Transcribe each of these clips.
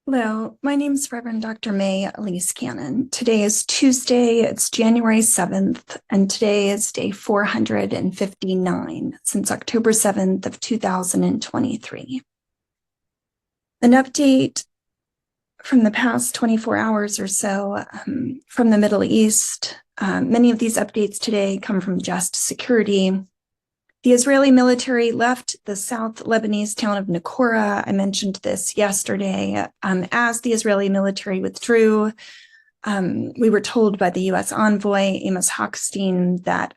Hello, my name is Reverend Dr. May Elise Cannon. Today is Tuesday, it's January 7th, and today is day 459 since October 7th of 2023. An update from the past 24 hours or so from the Middle East. Many of these updates today come from Just Security. The Israeli military left the South Lebanese town of Naqoura. I mentioned this yesterday. As the Israeli military withdrew, we were told by the U.S. envoy, Amos Hochstein, that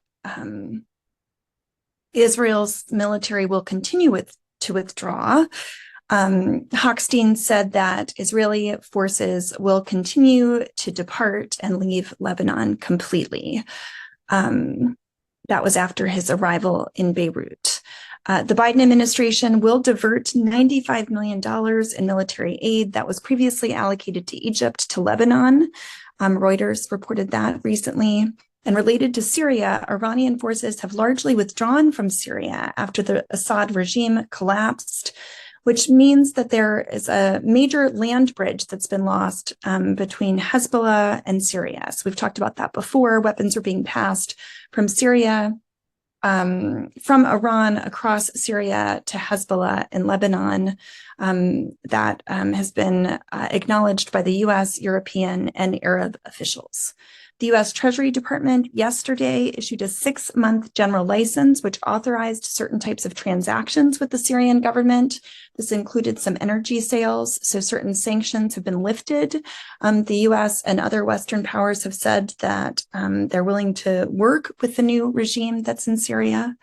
Israel's military will continue to withdraw. Hochstein said that Israeli forces will continue to depart and leave Lebanon completely. That was after his arrival in Beirut. The Biden administration will divert $95 million in military aid that was previously allocated to Egypt to Lebanon. Reuters reported that recently. And related to Syria, Iranian forces have largely withdrawn from Syria after the Assad regime collapsed, which means that there is a major land bridge that's been lost between Hezbollah and Syria. So we've talked about that before. Weapons are being passed from Syria, from Iran across Syria to Hezbollah in Lebanon. That has been acknowledged by the US, European, and Arab officials. The U.S. Treasury Department yesterday issued a 6-month general license, which authorized certain types of transactions with the Syrian government. This included some energy sales, so certain sanctions have been lifted. The U.S. and other Western powers have said that they're willing to work with the new regime that's in Syria.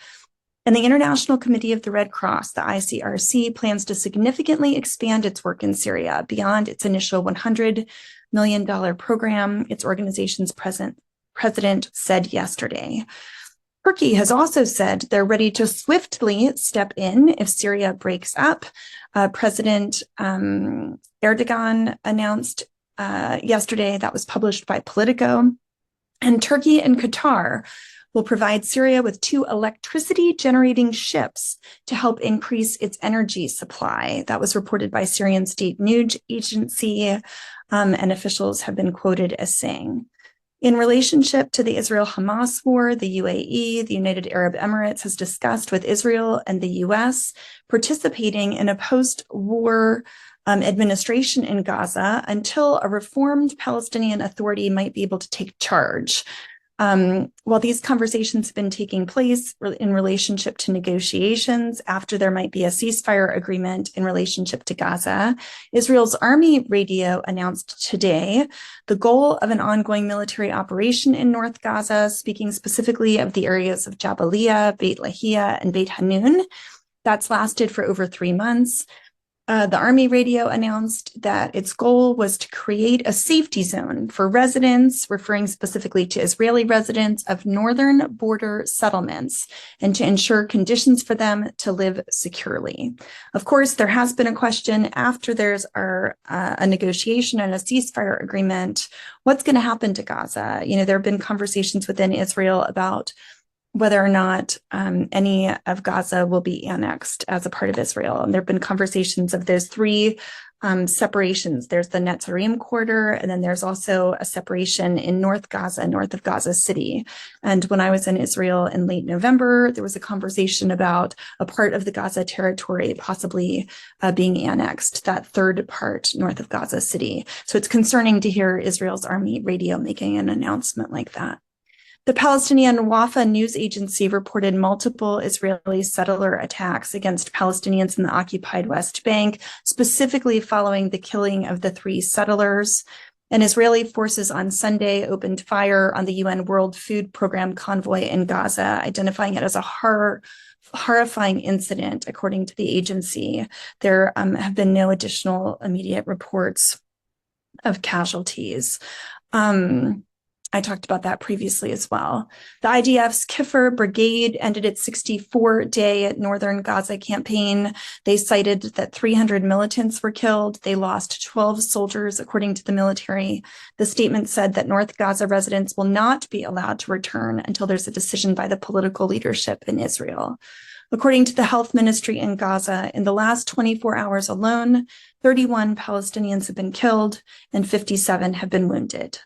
And the International Committee of the Red Cross, the ICRC, plans to significantly expand its work in Syria beyond its initial $100 million program, its organization's president said yesterday. Turkey has also said they're ready to swiftly step in if Syria breaks up. President Erdogan announced yesterday, that was published by Politico, and Turkey and Qatar will provide Syria with 2 electricity generating ships to help increase its energy supply. That was reported by Syrian state news agency, and officials have been quoted as saying. In relationship to the Israel-Hamas war, the UAE, the United Arab Emirates, has discussed with Israel and the US participating in a post-war administration in Gaza until a reformed Palestinian Authority might be able to take charge. While these conversations have been taking place in relationship to negotiations after there might be a ceasefire agreement in relationship to Gaza, Israel's Army radio announced today the goal of an ongoing military operation in North Gaza, speaking specifically of the areas of Jabalia, Beit Lahia, and Beit Hanun. That's lasted for over 3 months. The Army radio announced that its goal was to create a safety zone for residents, referring specifically to Israeli residents of northern border settlements, and to ensure conditions for them to live securely. Of course, there has been a question after there's a negotiation and a ceasefire agreement, what's going to happen to Gaza? You know, there have been conversations within Israel about whether or not any of Gaza will be annexed as a part of Israel. And there have been conversations of those 3 separations. There's the Netzarim corridor, and then there's also a separation in North Gaza, north of Gaza City. And when I was in Israel in late November, there was a conversation about a part of the Gaza territory possibly being annexed, that 3rd part north of Gaza City. So it's concerning to hear Israel's Army radio making an announcement like that. The Palestinian Wafa news agency reported multiple Israeli settler attacks against Palestinians in the occupied West Bank, specifically following the killing of the 3 settlers. And Israeli forces on Sunday opened fire on the UN World Food Program convoy in Gaza, identifying it as a horrifying incident, according to the agency. There have been no additional immediate reports of casualties. I talked about that previously as well. The IDF's Kfir Brigade ended its 64-day northern Gaza campaign. They cited that 300 militants were killed. They lost 12 soldiers, according to the military. The statement said that North Gaza residents will not be allowed to return until there's a decision by the political leadership in Israel. According to the health ministry in Gaza, in the last 24 hours alone, 31 Palestinians have been killed and 57 have been wounded.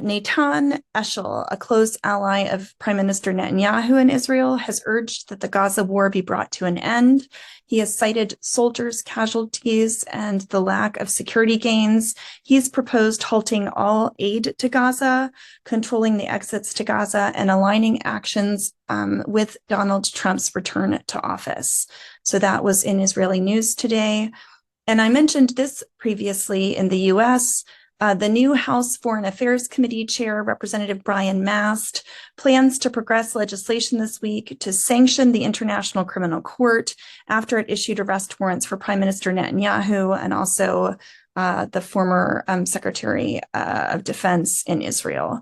Natan Eshel, a close ally of Prime Minister Netanyahu in Israel, has urged that the Gaza war be brought to an end. He has cited soldiers' casualties and the lack of security gains. He's proposed halting all aid to Gaza, controlling the exits to Gaza, and aligning actions with Donald Trump's return to office. So that was in Israeli news today. And I mentioned this previously in the U.S., the new House Foreign Affairs Committee Chair, Representative Brian Mast, plans to progress legislation this week to sanction the International Criminal Court after it issued arrest warrants for Prime Minister Netanyahu and also the former Secretary of Defense in Israel.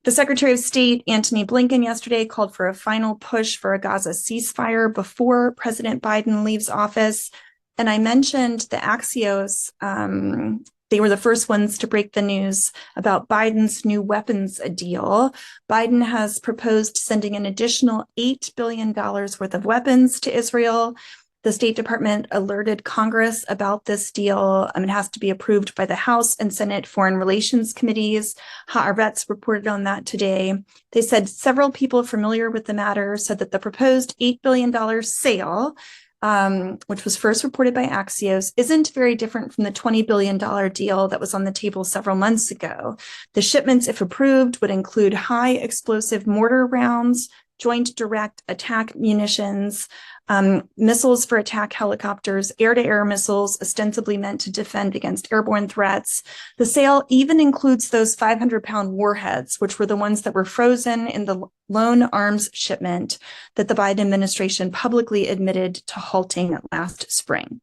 The Secretary of State, Antony Blinken, yesterday called for a final push for a Gaza ceasefire before President Biden leaves office. And I mentioned the Axios. They were the first ones to break the news about Biden's new weapons deal. Biden has proposed sending an additional $8 billion worth of weapons to Israel. The State Department alerted Congress about this deal. It has to be approved by the House and Senate Foreign Relations Committees. Haaretz reported on that today. They said several people familiar with the matter said that the proposed $8 billion sale, which was first reported by Axios, isn't very different from the $20 billion deal that was on the table several months ago. The shipments, if approved, would include high explosive mortar rounds, joint direct attack munitions, missiles for attack helicopters, air-to-air missiles ostensibly meant to defend against airborne threats. The sale even includes those 500-pound warheads, which were the ones that were frozen in the lone arms shipment that the Biden administration publicly admitted to halting last spring.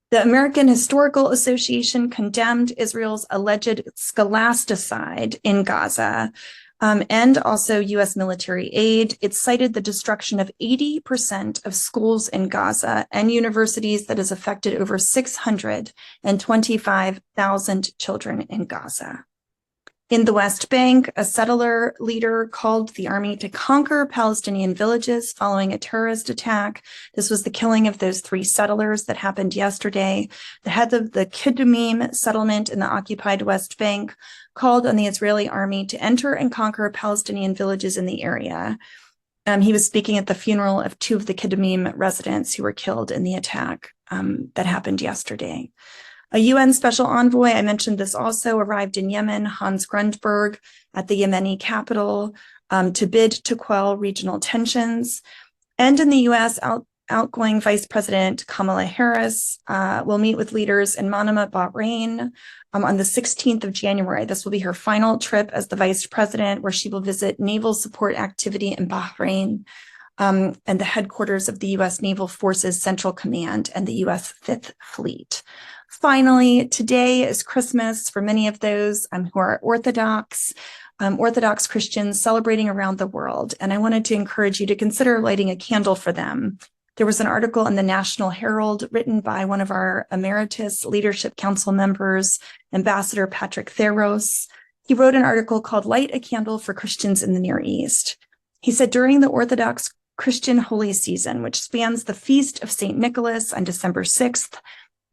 The American Historical Association condemned Israel's alleged scholasticide in Gaza, and also U.S. military aid. It cited the destruction of 80% of schools in Gaza and universities that has affected over 625,000 children in Gaza. In the West Bank, a settler leader called the army to conquer Palestinian villages following a terrorist attack. This was the killing of those 3 settlers that happened yesterday. The head of the Kidumim settlement in the occupied West Bank called on the Israeli army to enter and conquer Palestinian villages in the area. He was speaking at the funeral of 2 of the Kidumim residents who were killed in the attack that happened yesterday. A UN special envoy, I mentioned this also, arrived in Yemen, Hans Grundberg, at the Yemeni capital to bid to quell regional tensions. And in the U.S., outgoing Vice President Kamala Harris will meet with leaders in Manama, Bahrain on the 16th of January. This will be her final trip as the Vice President, where she will visit naval support activity in Bahrain and the headquarters of the U.S. Naval Forces Central Command and the U.S. Fifth Fleet. Finally, today is Christmas for many of those who are Orthodox Christians celebrating around the world. And I wanted to encourage you to consider lighting a candle for them. There was an article in the National Herald written by one of our Emeritus Leadership Council members, Ambassador Patrick Theros. He wrote an article called Light a Candle for Christians in the Near East. He said during the Orthodox Christian holy season, which spans the feast of St. Nicholas on December 6th,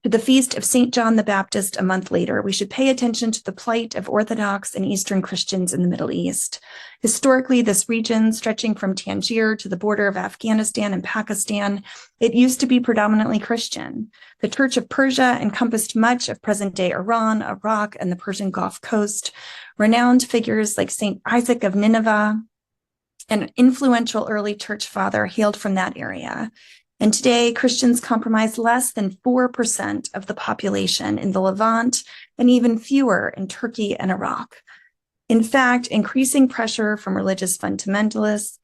to the feast of St. John the Baptist a month later, we should pay attention to the plight of Orthodox and Eastern Christians in the Middle East. Historically, this region, stretching from Tangier to the border of Afghanistan and Pakistan, it used to be predominantly Christian. The Church of Persia encompassed much of present-day Iran, Iraq, and the Persian Gulf Coast. Renowned figures like St. Isaac of Nineveh, an influential early church father, hailed from that area. And today, Christians comprise less than 4% of the population in the Levant and even fewer in Turkey and Iraq. In fact, increasing pressure from religious fundamentalists,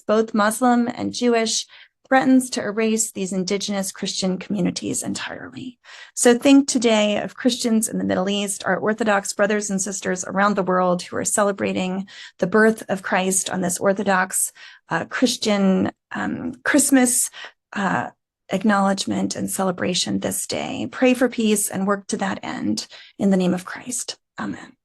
both Muslim and Jewish, threatens to erase these indigenous Christian communities entirely. So think today of Christians in the Middle East, our Orthodox brothers and sisters around the world who are celebrating the birth of Christ on this Orthodox Christian Christmas acknowledgement and celebration this day. Pray for peace and work to that end in the name of Christ. Amen.